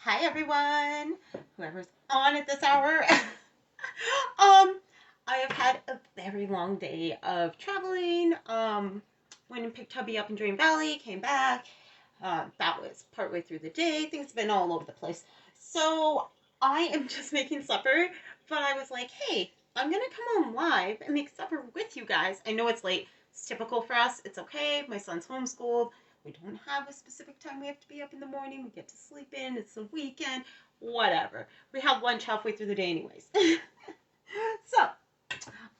Hi everyone, whoever's on at this hour. I have had a very long day of traveling. Went and picked hubby up in Dream Valley, came back. That was partway through the day. Things have been all over the place. So I am just making supper, but I was like, hey, I'm gonna come on live and make supper with you guys. I know it's late. It's typical for us. It's okay. My son's homeschooled. We don't have a specific time we have to be up in the morning. We get to sleep in. It's the weekend. Whatever. We have lunch halfway through the day anyways. So,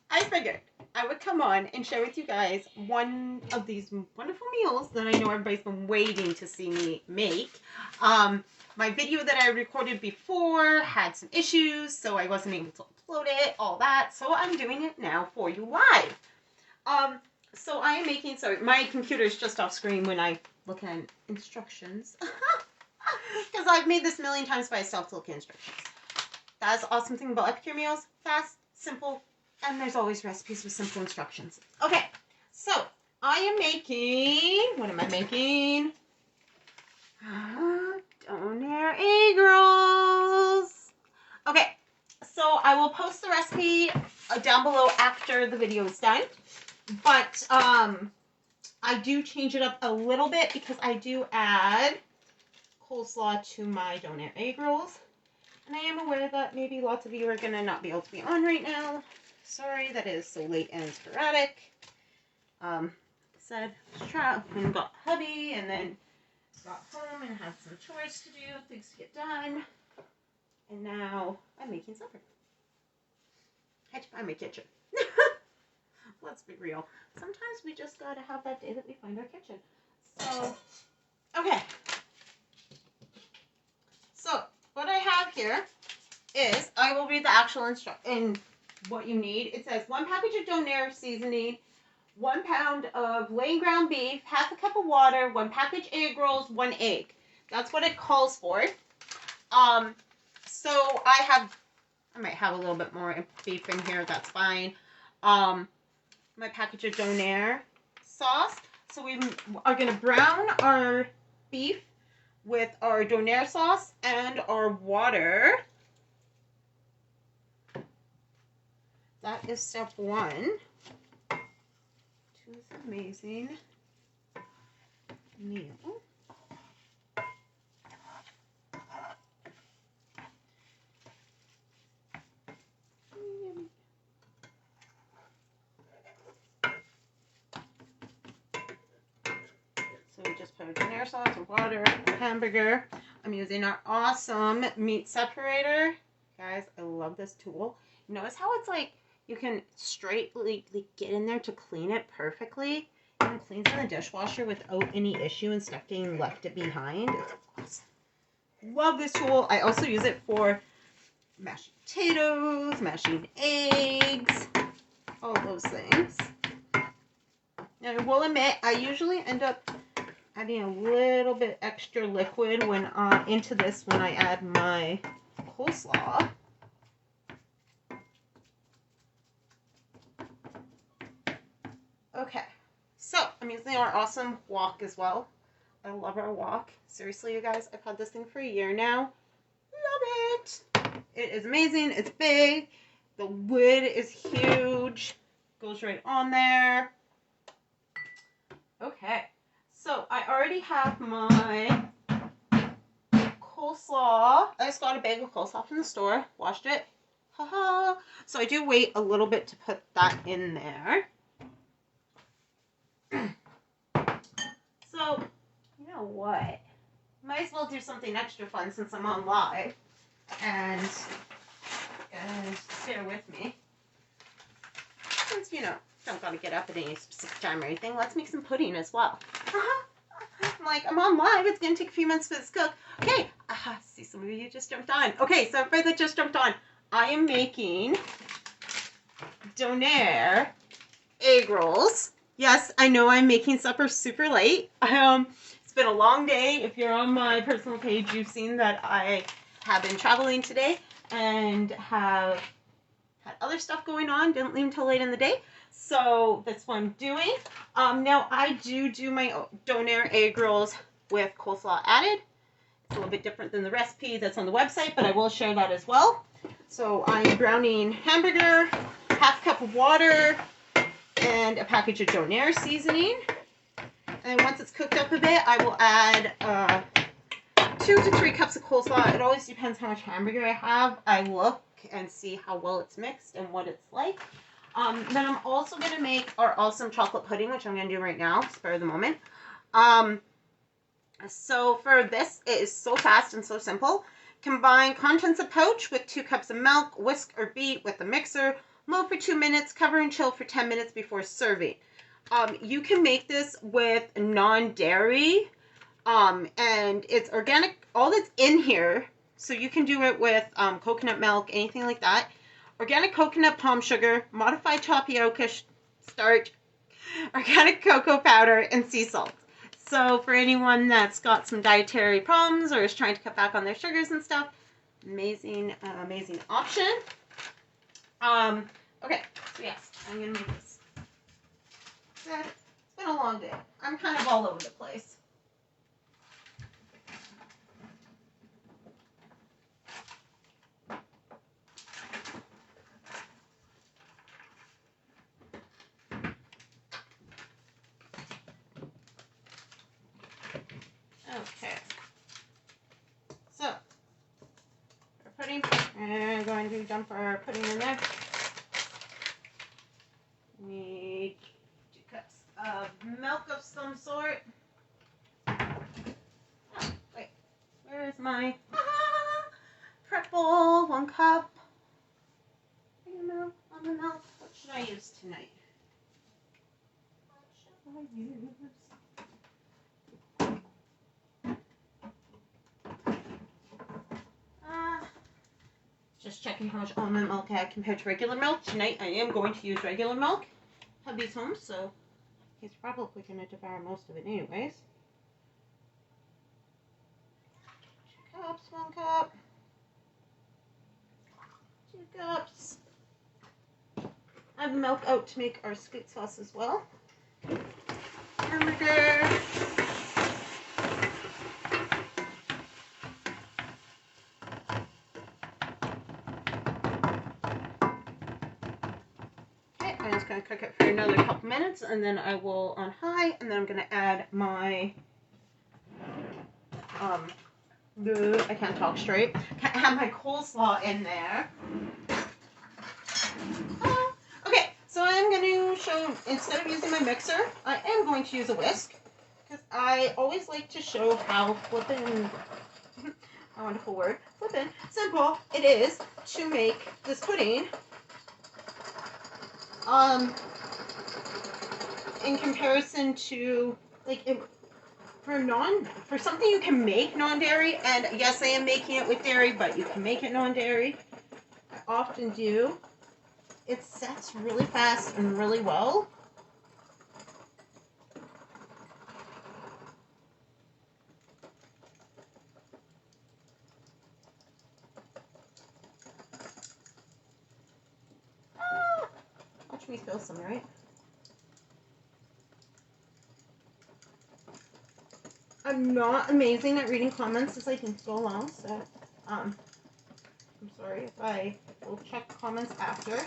I figured I would come on and share with you guys one of these wonderful meals that I know everybody's been waiting to see me make. My video that I recorded before had some issues, so I wasn't able to upload it, all that. So I'm doing it now for you live. So I am making, sorry, my computer is just off screen when I look at instructions. Because I've made this a million times by myself to look at instructions. That's the awesome thing about Epicure meals. Fast, simple, and there's always recipes with simple instructions. Okay, so I am making, what am I making? Donair Egg Rolls. Okay, so I will post the recipe down below after the video is done. But I do change it up a little bit because I do add coleslaw to my Donair Egg Rolls. And I am aware that maybe lots of you are going to not be able to be on right now. Sorry that is so late and sporadic. Said, and got hubby and then got home and had some chores to do, things to get done. And now I'm making supper. Had to find my kitchen. Let's be real. Sometimes we just gotta have that day that we find our kitchen. So, okay. So, what I have here is, I will read the actual instruction, what you need. It says 1 package of Donair seasoning, 1 pound of lean ground beef, half a cup of water, 1 package egg rolls, 1 egg. That's what it calls for. So I might have a little bit more beef in here. That's fine. My package of Donair sauce. So we are going to brown our beef with our Donair sauce and our water. That is step 1 to this amazing meal. So we just put Donair sauce and water, hamburger. I'm using our awesome meat separator. Guys, I love this tool. Notice how it's like you can straightly get in there to clean it perfectly. And it cleans in the dishwasher without any issue and stuff getting left behind. It's awesome. Love this tool. I also use it for mashing potatoes, mashing eggs, all those things. And I will admit, I usually end up adding a little bit extra liquid when into this when I add my coleslaw. Okay, so I'm using our awesome wok as well. I love our wok. Seriously, you guys, I've had this thing for a year now. Love it. It is amazing. It's big. The lid is huge. Goes right on there. Okay. So, I already have my coleslaw. I just got a bag of coleslaw from the store. Washed it. Haha. So, I do wait a little bit to put that in there. So, you know what? Might as well do something extra fun since I'm on live. And bear with me. Since, you know, don't gotta get up at any specific time or anything. Let's make some pudding as well. I'm like, I'm on live. It's gonna take a few minutes for this to cook. Okay. See, some of you just jumped on. Okay, so everybody that just jumped on, I am making Donair Egg Rolls. Yes, I know I'm making supper super late. It's been a long day. If you're on my personal page, you've seen that I have been traveling today and have had other stuff going on. Didn't leave until late in the day. So that's what I'm doing. Now I do my Donair egg rolls with coleslaw added. It's a little bit different than the recipe that's on the website, but I will share that as well. So I'm browning hamburger, half cup of water, and a package of Donair seasoning. And once it's cooked up a bit, I will add 2 to 3 cups of coleslaw. It always depends how much hamburger I have. I look and see how well it's mixed and what it's like. Then I'm also going to make our awesome chocolate pudding, which I'm going to do right now, spur of the moment. So for this, it is so fast and so simple. Combine contents of pouch with 2 cups of milk, whisk or beat with a mixer, mold for 2 minutes, cover and chill for 10 minutes before serving. You can make this with non-dairy, and it's organic. All that's in here, so you can do it with coconut milk, anything like that. Organic coconut palm sugar, modified tapioca starch, organic cocoa powder, and sea salt. So for anyone that's got some dietary problems or is trying to cut back on their sugars and stuff, amazing, amazing option. Okay, so yes, I'm gonna make this. It's been a long day. I'm kind of all over the place. Okay, so our pudding, and I'm going to dump our pudding in there. Need 2 cups of milk of some sort. Oh, wait, where is my prep bowl? 1 cup. Milk, almond milk. What should I use tonight? What should I use? Just checking how much almond milk I had compared to regular milk. Tonight I am going to use regular milk. Hubby's home, so he's probably going to devour most of it anyways. 2 cups, 1 cup, 2 cups. I have milk out to make our sweet sauce as well. Hamburger. I'm just going to cook it for another couple minutes, and then I will on high, and then I'm going to add my, I can't talk straight, have my coleslaw in there. Okay, so I'm going to show, instead of using my mixer, I am going to use a whisk, because I always like to show how flippin', a wonderful word, flippin', simple it is to make this pudding. In comparison to, like, for something you can make non-dairy, and yes, I am making it with dairy, but you can make it non-dairy. I often do. It sets really fast and really well. Watch me spill some, right? I'm not amazing at reading comments as I think so long, so I'm sorry if I will check comments after. It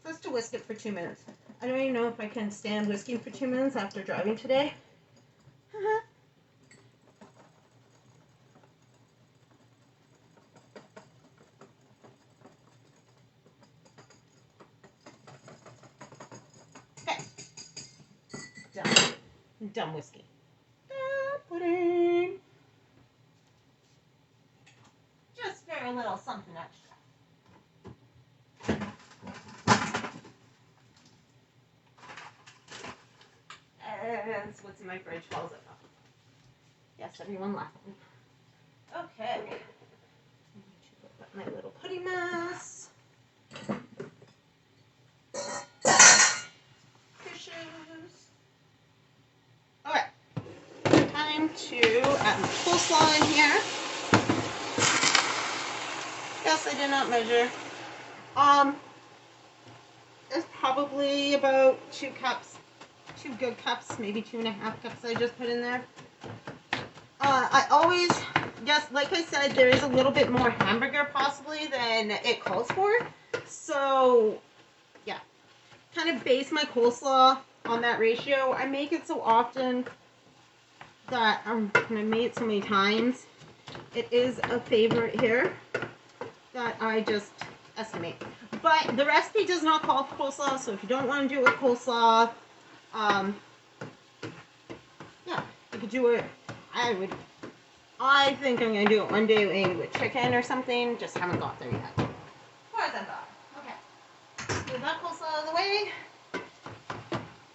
says to whisk it for 2 minutes. I don't even know if I can stand whisking for 2 minutes after driving today. Done whisking. Pudding. Just for a little something extra. That's what's in my fridge falls it up. Yes, everyone laughing. Okay. Put my little pudding mess. Tissues. Alright. Time to add my coleslaw in here. Yes, I did not measure. It's probably about 2 2 good cups, maybe 2.5 cups I just put in there. I always, yes, like I said, there is a little bit more hamburger possibly than it calls for. So, yeah, kind of base my coleslaw on that ratio. I make it so often that and I made it so many times. It is a favorite here that I just estimate. But the recipe does not call for coleslaw, so if you don't want to do it with coleslaw, yeah, you could do it. I think I'm going to do it one day maybe with chicken or something. Just haven't got there yet. Of course I thought. Okay. Move that coleslaw out of the way.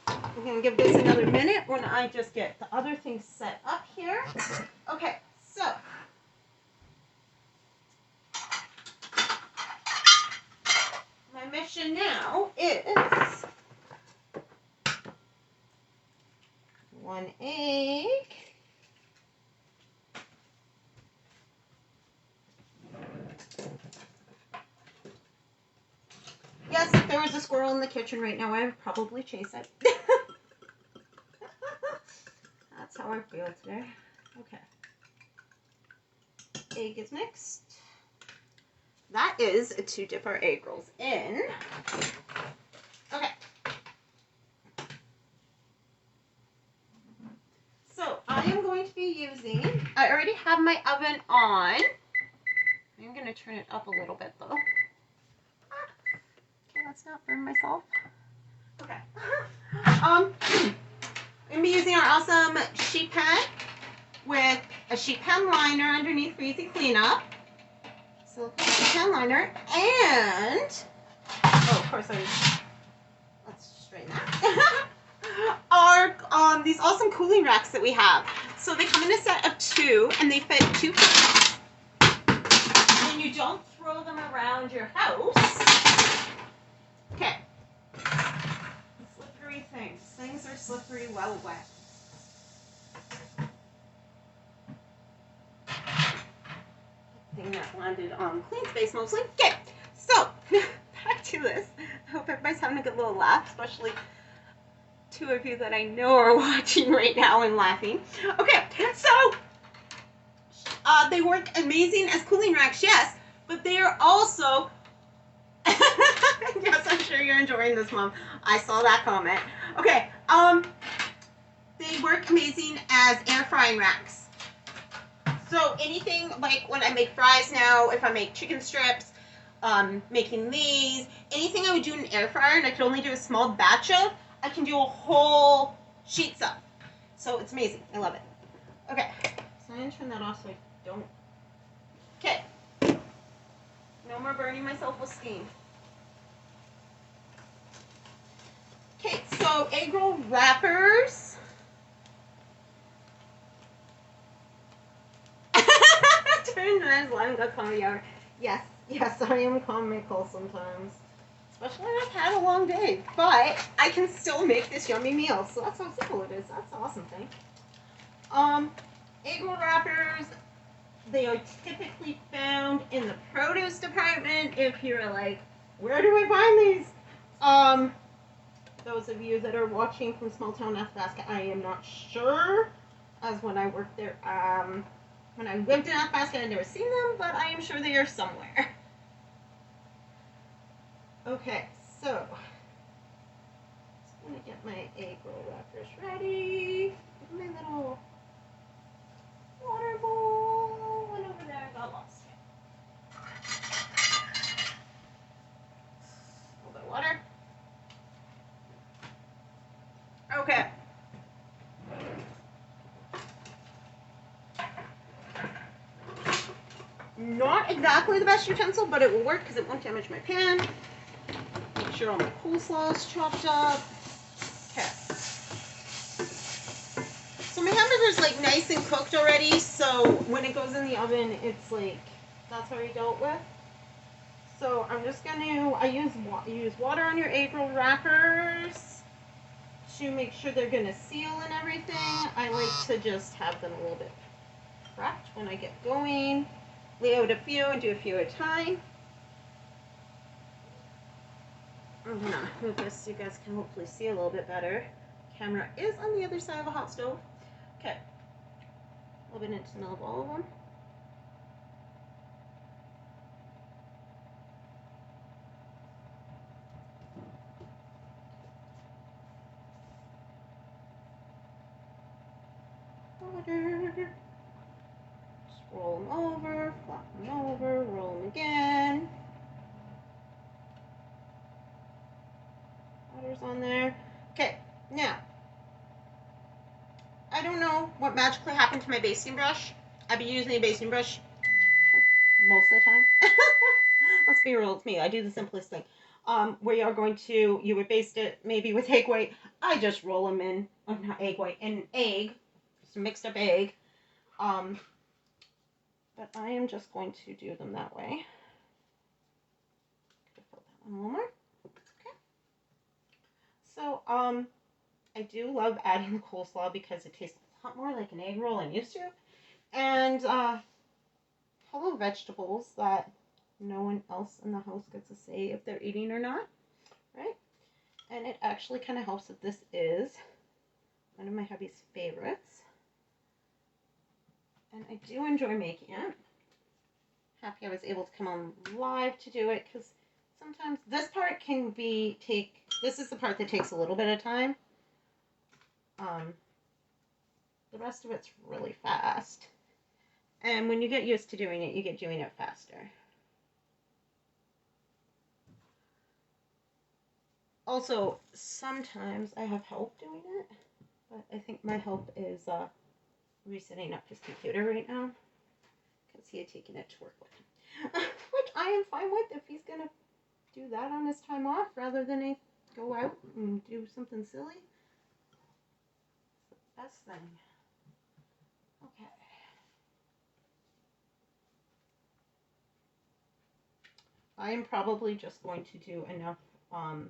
I'm going to give this another minute when I just get the other things set up here. Okay, so. My mission now is 1 egg. Yes, if there was a squirrel in the kitchen right now, I would probably chase it. That's how I feel today. Okay. Egg is mixed. That is to dip our egg rolls in. Okay. So I am going to be using, I already have my oven on. I'm going to turn it up a little bit though. Okay, let's not burn myself. Okay. I'm going to be using our awesome sheet pan with a sheet pan liner underneath for easy cleanup. So sheet pan liner and, oh, of course let's straighten that. Our, these awesome cooling racks that we have. So they come in a set of 2 and they fit 2 people. And you don't throw them around your house. Okay. Slippery things. Things are slippery while wet. Thing that landed on clean space mostly. Okay, so back to this. I hope everybody's having a good little laugh, especially 2 of you that I know are watching right now and laughing. Okay, so they work amazing as cooling racks, yes, but they are also yes, I'm sure you're enjoying this, Mom. I saw that comment. Okay, they work amazing as air frying racks. So anything like when I make fries now, if I make chicken strips, making these, anything I would do in an air fryer and I could only do a small batch of, I can do a whole sheets of. So it's amazing. I love it. Okay, so I'm going to turn that off so I don't. Okay. No more burning myself with steam. Okay, so egg roll wrappers. Yes, yes, I am comical sometimes. Especially when I've had a long day. But I can still make this yummy meal. So that's how simple it is. That's an awesome thing. Egg roll wrappers, they are typically found in the produce department. If you're like, where do I find these? Those of you that are watching from small town Athabasca, I am not sure. As when I worked there, when I lived in Athabasca, I'd never seen them, but I am sure they are somewhere. Okay, so I'm gonna get my egg roll wrappers ready. My little water bowl went over there. I got lost. A little bit of water. Okay. Not exactly the best utensil, but it will work because it won't damage my pan. Make sure all my coleslaw is chopped up. Okay. So my hamburger's like nice and cooked already, so when it goes in the oven, it's like, that's already dealt with. So I'm just gonna, use water on your egg roll wrappers to make sure they're gonna seal and everything. I like to just have them a little bit prepped when I get going. Lay out a few and do a few at a time. I'm gonna move this so you guys can hopefully see a little bit better. camera is on the other side of a hot stove. Okay. A little bit into the middle of all of them. Just roll them over, flop them over, roll them again. Water's on there. Okay, now, I don't know what magically happened to my basting brush. I've been using a basting brush most of the time. Let's be real, it's me. I do the simplest thing. Where you would baste it maybe with egg white. I just roll them in, or not egg white, an egg, just a mixed up egg. But I am just going to do them that way. Fill that one a little more. Okay. So, I do love adding the coleslaw because it tastes a lot more like an egg roll I'm used to. And, hello vegetables that no one else in the house gets to say if they're eating or not, right? And it actually kind of helps that this is one of my hubby's favorites. And I do enjoy making it. Happy I was able to come on live to do it because sometimes this part can this is the part that takes a little bit of time. The rest of it's really fast. And when you get used to doing it, you get doing it faster. Also, sometimes I have help doing it, but I think my help is resetting up his computer right now because he had taken it to work with him, which I am fine with if he's gonna do that on his time off rather than go out and do something silly. It's the best thing. Okay. I am probably just going to do enough for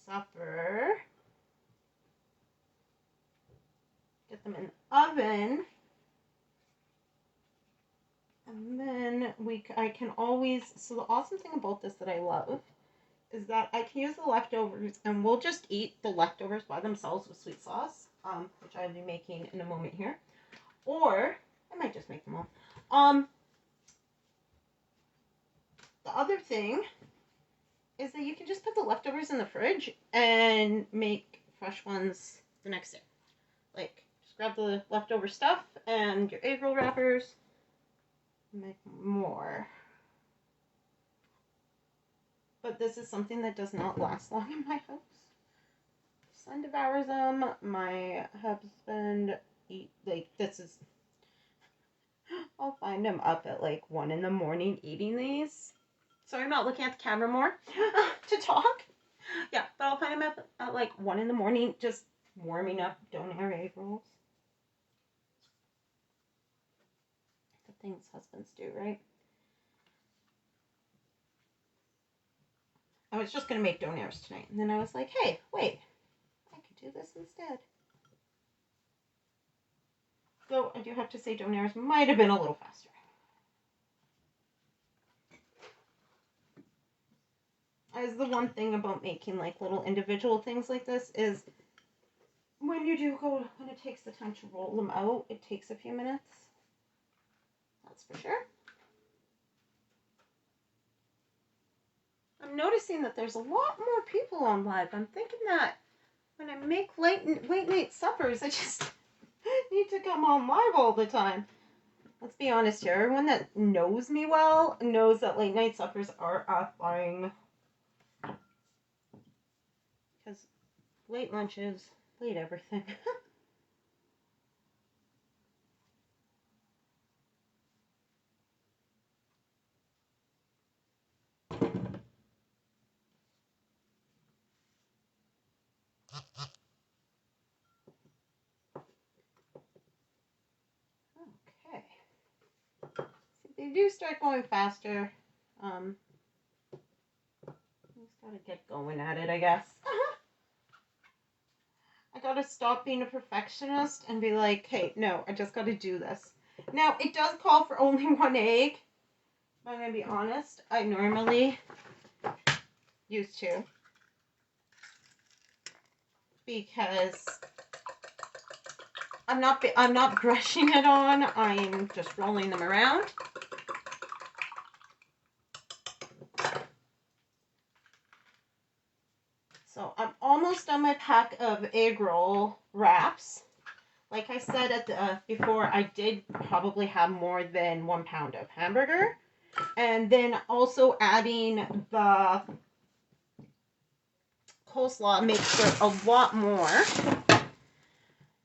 supper. Get them in the oven. And then I can always, so the awesome thing about this that I love is that I can use the leftovers and we'll just eat the leftovers by themselves with sweet sauce, which I'll be making in a moment here. Or, I might just make them all. The other thing is that you can just put the leftovers in the fridge and make fresh ones the next day. Like, just grab the leftover stuff and your egg roll wrappers, make more. But this is something that does not last long in my house. Son devours them. My husband I'll find him up at like 1 in the morning eating these. Sorry, I'm not looking at the camera more to talk. Yeah, but I'll find him up at like 1 in the morning just warming up Donair Egg Rolls. The things husbands do, right? I was just going to make Donairs tonight. And then I was like, hey, wait. I could do this instead. Though I do have to say Donairs might have been a little faster. As the one thing about making like little individual things like this is when it takes the time to roll them out, it takes a few minutes. That's for sure. I'm noticing that there's a lot more people on live. I'm thinking that when I make late night suppers, I just need to come on live all the time. Let's be honest here. Everyone that knows me well knows that late night suppers are a thing. Because late lunches, late everything. Okay. See, they do start going faster. Just gotta get going at it, I guess. I gotta stop being a perfectionist and be like, hey, no, I just gotta do this. Now, it does call for only 1 egg. But I'm gonna be honest, I normally used to because I'm not brushing it on. I'm just rolling them around. So I'm almost done my pack of egg roll wraps. Like I said at the before, I did probably have more than 1 pound of hamburger. And then also adding the coleslaw makes for a lot more.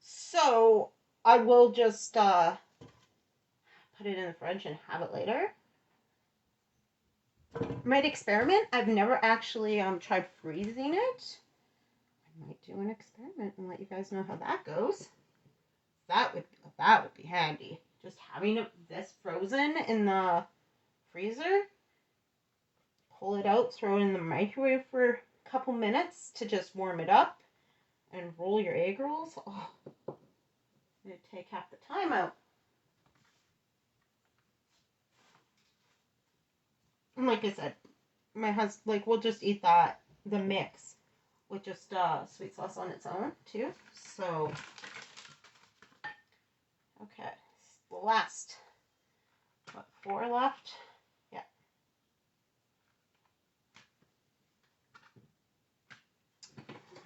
So I will just put it in the fridge and have it later. Might experiment. I've never actually tried freezing it. I might do an experiment and let you guys know how that goes. That would be handy. Just having this frozen in the freezer. Pull it out, throw it in the microwave for a couple minutes to just warm it up, and roll your egg rolls. Oh, it'd take half the time out. And like I said, my husband, like, we'll just eat the mix with just sweet sauce on its own too. So, okay, last, what, 4 left? Yeah.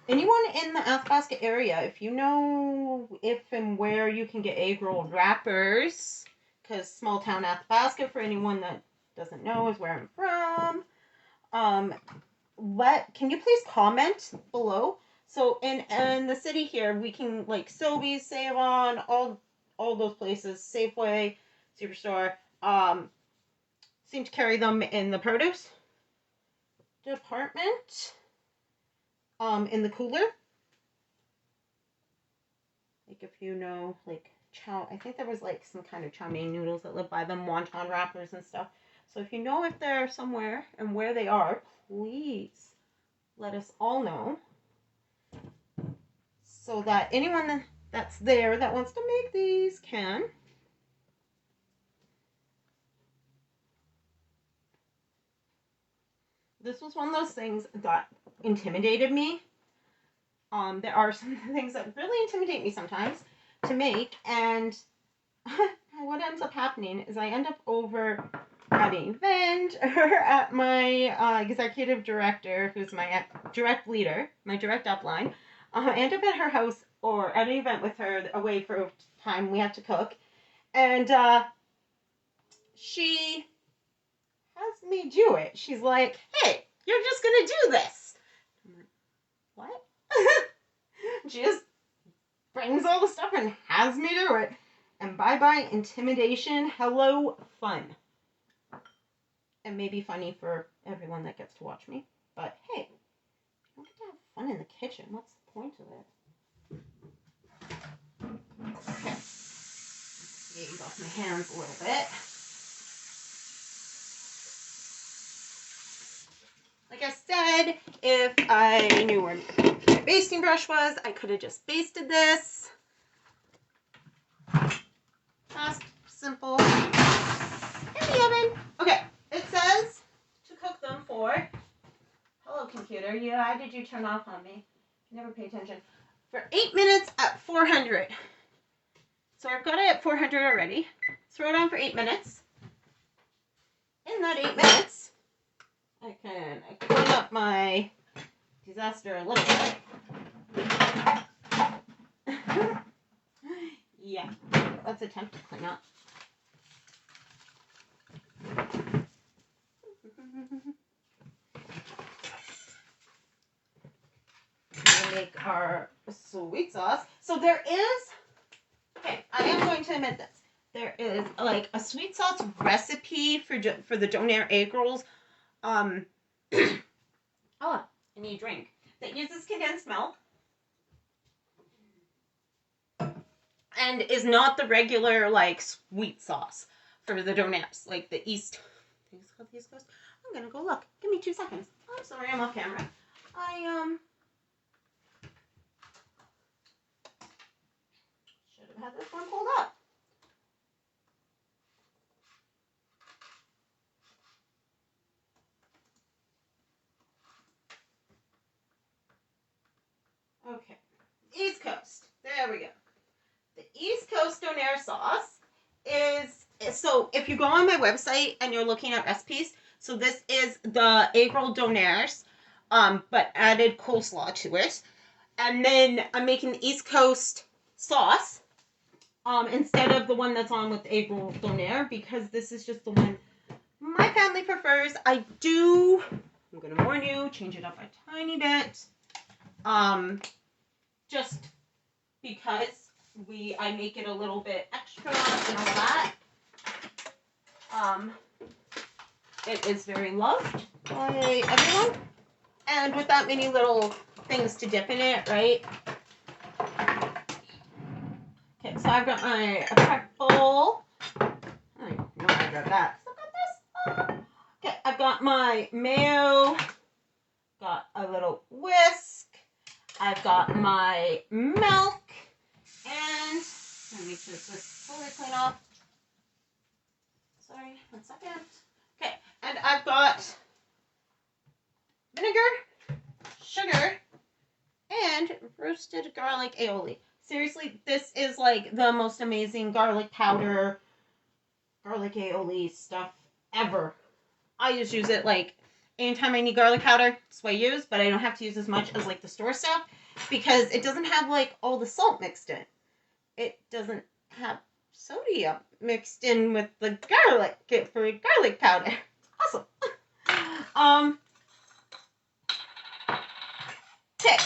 Anyone in the Athabasca area, if you know if and where you can get egg roll wrappers, because small town Athabasca, for anyone that doesn't know, is where I'm from. Can you please comment below? So in the city here, we can, like, Sobeys, Save-On, all those places, Safeway, Superstore, seem to carry them in the produce department, in the cooler. Like, if you know, like, I think there was, like, some kind of chow mein noodles that live by them, wonton wrappers and stuff. So if you know if they're somewhere and where they are, please let us all know, so that anyone that's there that wants to make these can. This was one of those things that intimidated me. There are some things that really intimidate me sometimes to make, and what ends up happening is I end up over at an event or at my executive director, who's my direct leader, my direct upline. I end up at her house or at an event with her away for time we have to cook, and she has me do it. She's like, "Hey, you're just gonna do this." I'm like, "What?" She just brings all the stuff and has me do it. And bye-bye intimidation, hello fun. It may be funny for everyone that gets to watch me, but hey, you don't get to have fun in the kitchen. What's the point of it? Okay. Save off my hands a little bit. Like I said, if I knew where my basting brush was, I could have just basted this. Fast, simple, in the oven. Okay, it says to cook them for, hello computer, why did you turn off on me? Never pay attention. For 8 minutes at 400. So I've got it at 400 already. Throw it on for 8 minutes. In that 8 minutes, I can clean up my disaster a little bit. Yeah, let's attempt to clean up. We'll make our sweet sauce. So there is, okay, I am going to admit this. There is, like, a sweet sauce recipe for the Donair Egg Rolls. Oh, I need a drink. That uses condensed milk. And is not the regular, like, sweet sauce for the Donairs. Like the East. I think it's called the East Coast. I'm gonna go look. Give me 2 seconds. I'm sorry, I'm off camera. Should have had this one pulled up. Okay. There we go. The East Coast Donair sauce is, so if you go on my website and you're looking at recipes, so this is the egg roll Donairs, but added coleslaw to it. And then I'm making the East Coast sauce, instead of the one that's on with egg roll Donair, because this is just the one my family prefers. I'm going to warn you, change it up a tiny bit, just because I make it a little bit extra and all that. It is very loved by everyone. And with that many little things to dip in it, right? Okay, so I've got my prep bowl. I don't know why I grabbed that. Still got this. Okay, I've got my mayo. Got a little whisk. I've got my milk. And let me just this fully clean off. Sorry, 1 second. Okay, and I've got vinegar, sugar, and roasted garlic aioli. Seriously, this is like the most amazing garlic powder, garlic aioli stuff ever. I just use it like anytime I need garlic powder, it's what I use, but I don't have to use as much as like the store stuff because it doesn't have like all the salt mixed in. It doesn't have sodium mixed in with the garlic for garlic powder. Awesome. Okay.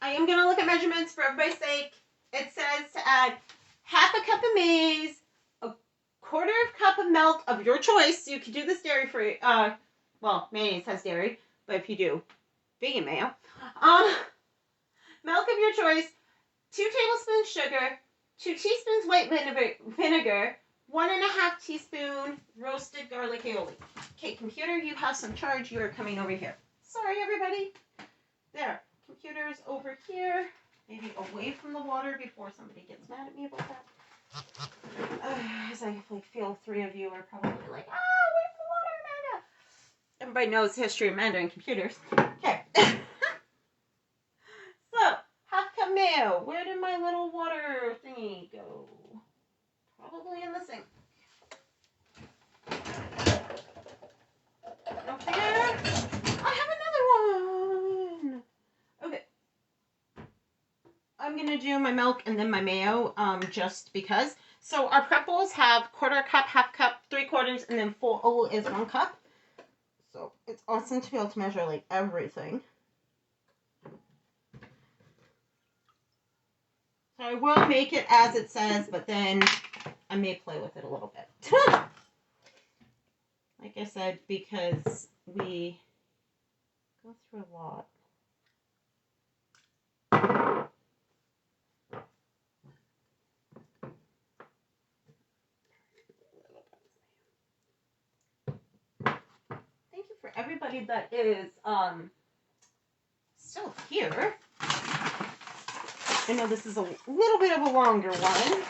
I am going to look at measurements for everybody's sake. It says to add half a cup of maize, a quarter cup of milk of your choice. You could do this dairy free. Well, mayonnaise has dairy, but if you do, vegan mayo. Milk of your choice, 2 tablespoons sugar, 2 teaspoons white vinegar, 1.5 teaspoon roasted garlic aioli. Okay, computer, you have some charge. You are coming over here. Sorry, everybody. There. Computer's over here. Maybe away from the water before somebody gets mad at me about that. As I feel 3 of you are probably like, away from the water, Amanda. Everybody knows the history of Amanda and computers. Okay. So, half cup mayo. Where did my little water thingy go? Probably in the sink. Up there. I have another one. Okay. I'm going to do my milk and then my mayo, just because. So our prep bowls have quarter cup, half cup, 3/4, and then full is 1 cup. So it's awesome to be able to measure like everything. So I will make it as it says, but then I may play with it a little bit. Like I said, because we go through a lot. Thank you for everybody that is still here. I know this is a little bit of a longer one.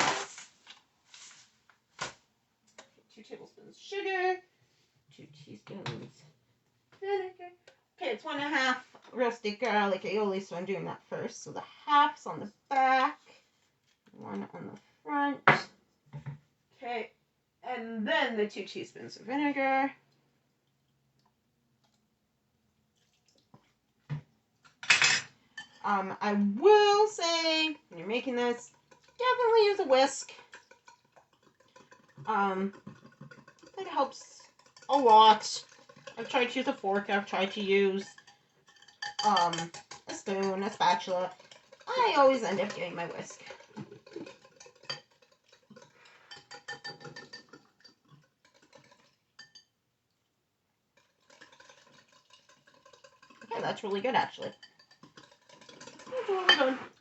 2 tablespoons sugar, 2 teaspoons vinegar. Okay, it's 1.5 roasted garlic aioli, so I'm doing that first. So the half's on the back, 1 on the front. Okay, and then the 2 teaspoons of vinegar. I will say, when you're making this, definitely use a whisk. It helps a lot. I've tried to use a fork. I've tried to use a spoon, a spatula. I always end up getting my whisk. Okay, that's really good, actually.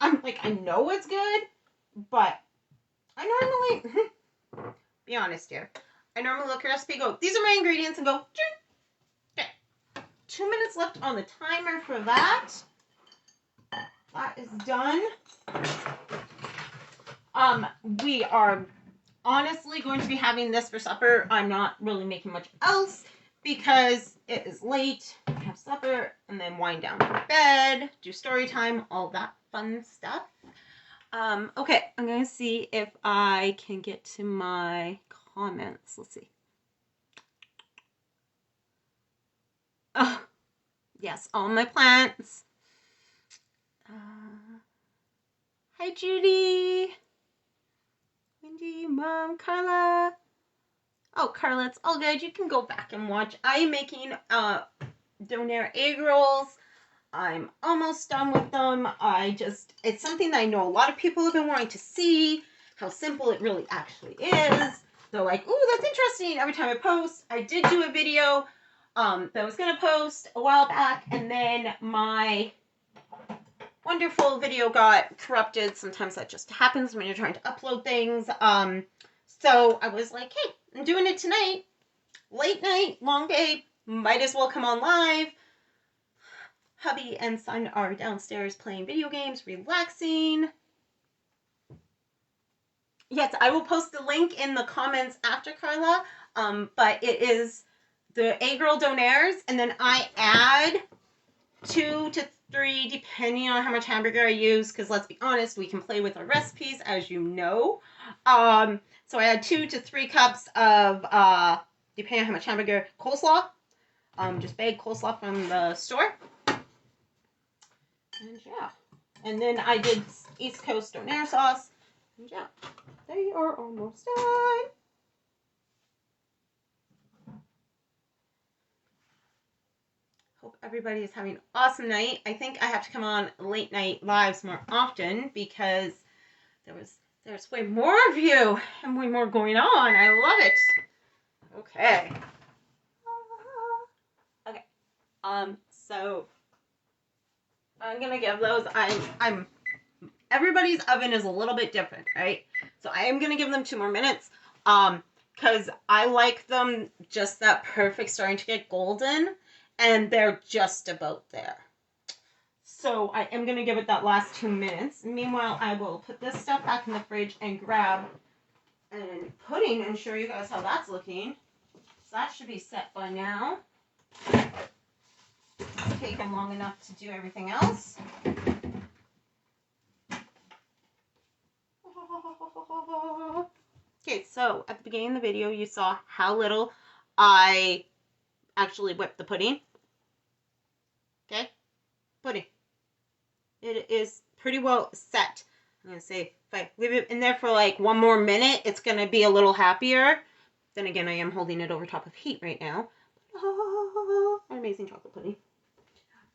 I'm like, I know it's good, but I normally, be honest here, I normally look at a recipe, go, these are my ingredients, and go, okay. 2 minutes left on the timer for that. That is done. We are honestly going to be having this for supper. I'm not really making much else because it is late. Have supper and then wind down to bed, do story time, all that fun stuff. Okay, I'm gonna see if I can get to my comments. Let's see. Oh, yes, all my plants. Hi, Judy. Wendy, Mom, Carla. Oh, Carla, it's all good. You can go back and watch. I am making Donair Egg Rolls. I'm almost done with them. It's something that I know a lot of people have been wanting to see, how simple it really actually is. They're like, ooh, that's interesting every time I post. I did do a video that I was going to post a while back, and then my wonderful video got corrupted. Sometimes that just happens when you're trying to upload things. So I was like, hey, I'm doing it tonight. Late night, long day, might as well come on live. Hubby and son are downstairs playing video games, relaxing. Yes, I will post the link in the comments after, Carla. But it is the egg roll donaires, and then I add 2 to 3, depending on how much hamburger I use, because let's be honest, we can play with our recipes, as you know. So I add 2 to 3 cups of, depending on how much hamburger, coleslaw. Just baked coleslaw from the store. And yeah. And then I did East Coast Donair sauce. And yeah, they are almost done. Hope everybody is having an awesome night. I think I have to come on late night lives more often because there's way more of you and way more going on. I love it. Okay. Okay. So I'm gonna give those. Everybody's oven is a little bit different, right? So I am gonna give them 2 more minutes. Because I like them just that perfect, starting to get golden, and they're just about there. So I am gonna give it that last 2 minutes. Meanwhile, I will put this stuff back in the fridge and grab and pudding and show you guys how that's looking. So that should be set by now. It's taken long enough to do everything else. Okay, so at the beginning of the video, you saw how little I actually whipped the pudding. Okay, pudding. It is pretty well set. I'm going to say if I leave it in there for like 1 more minute, it's going to be a little happier. Then again, I am holding it over top of heat right now. An amazing chocolate pudding.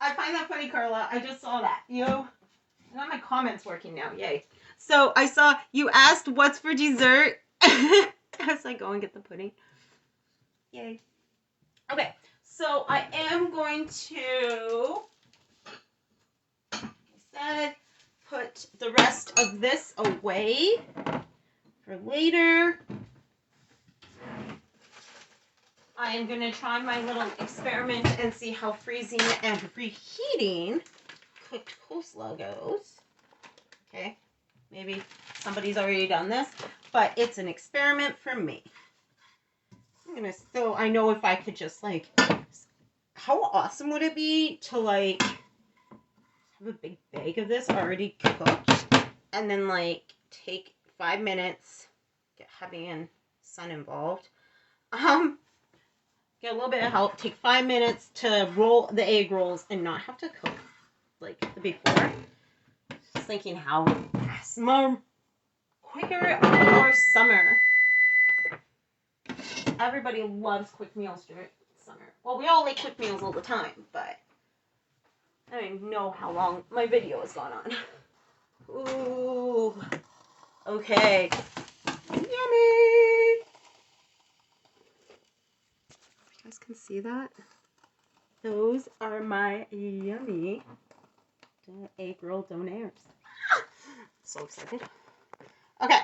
I find that funny, Carla. I just saw that. I got my comments working now. Yay. So I saw you asked what's for dessert. As I go and get the pudding. Yay. Okay. So I am going to, put the rest of this away for later. I am going to try my little experiment and see how freezing and reheating cooked coleslaw goes. Okay, maybe somebody's already done this, but it's an experiment for me. So I know if I could just like, how awesome would it be to like have a big bag of this already cooked and then like take 5 minutes, get hubby and son involved, get a little bit of help, take 5 minutes to roll the egg rolls and not have to cook like before. Just thinking how more quicker before summer. Everybody loves quick meals during summer. Well, we all like quick meals all the time, but I don't even know how long my video has gone on. Ooh. Okay. Yummy! You guys can see that? Those are my yummy egg roll donairs. So excited. Okay,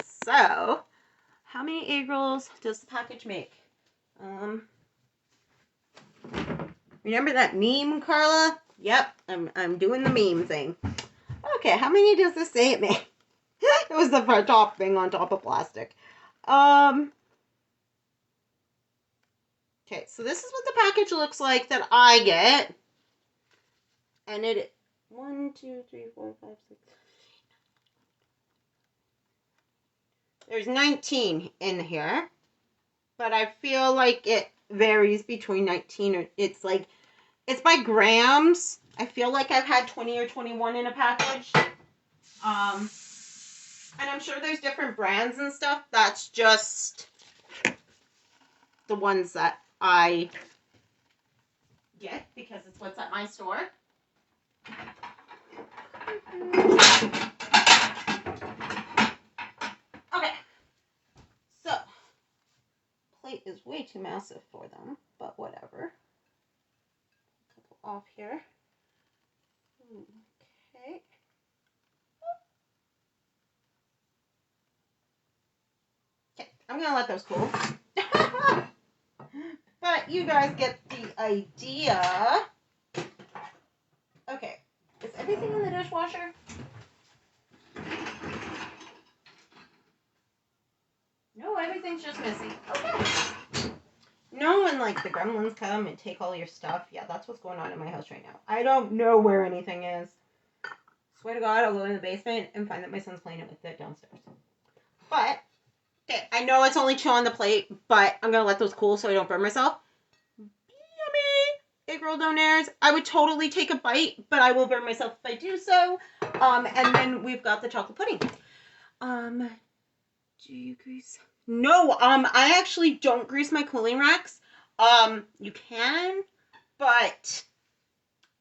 so how many egg rolls does the package make? Remember that meme, Carla? Yep, I'm doing the meme thing. Okay, how many does this say it made? It was the top thing on top of plastic. Okay, so this is what the package looks like that I get. And it 1, 2, 3, 4, 5, 6. There's 19 in here, but I feel like it varies between 19 or it's by grams. I feel like I've had 20 or 21 in a package. And I'm sure there's different brands and stuff. That's just the ones that I get because it's what's at my store. Okay. So, plate is way too massive for them, but whatever. A couple off here. Okay. Okay, I'm gonna let those cool. But you guys get the idea. Okay, is everything in the dishwasher? No, everything's just messy. Okay. No, when like the gremlins come and take all your stuff. Yeah, that's what's going on in my house right now. I don't know where anything is. Swear to God, I'll go in the basement and find that my son's playing it with it downstairs. But, okay, I know it's only 2 on the plate, but I'm going to let those cool so I don't burn myself. Yummy! Egg roll Donaires. I would totally take a bite, but I will burn myself if I do so. And then we've got the chocolate pudding. Do you grease? No, I actually don't grease my cooling racks. You can, but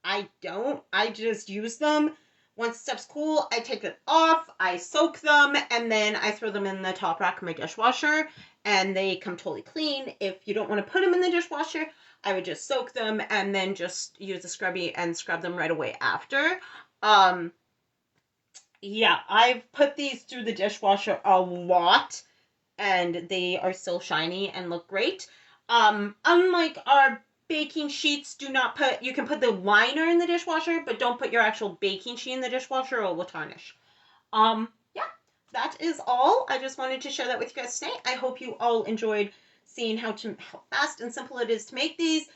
I don't. I just use them. Once stuff's cool, I take it off, I soak them, and then I throw them in the top rack of my dishwasher, and they come totally clean. If you don't want to put them in the dishwasher, I would just soak them and then just use a scrubby and scrub them right away after. Yeah, I've put these through the dishwasher a lot, and they are still shiny and look great. Unlike our baking sheets, you can put the liner in the dishwasher, but don't put your actual baking sheet in the dishwasher or it will tarnish. Yeah, that is all. I just wanted to share that with you guys today. I hope you all enjoyed seeing how fast and simple it is to make these.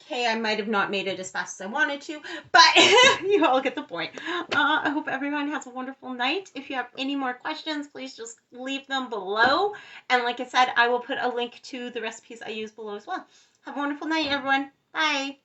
Okay, I might have not made it as fast as I wanted to, but you all get the point. I hope everyone has a wonderful night. If you have any more questions, please just leave them below. And like I said, I will put a link to the recipes I use below as well. Have a wonderful night, everyone. Bye.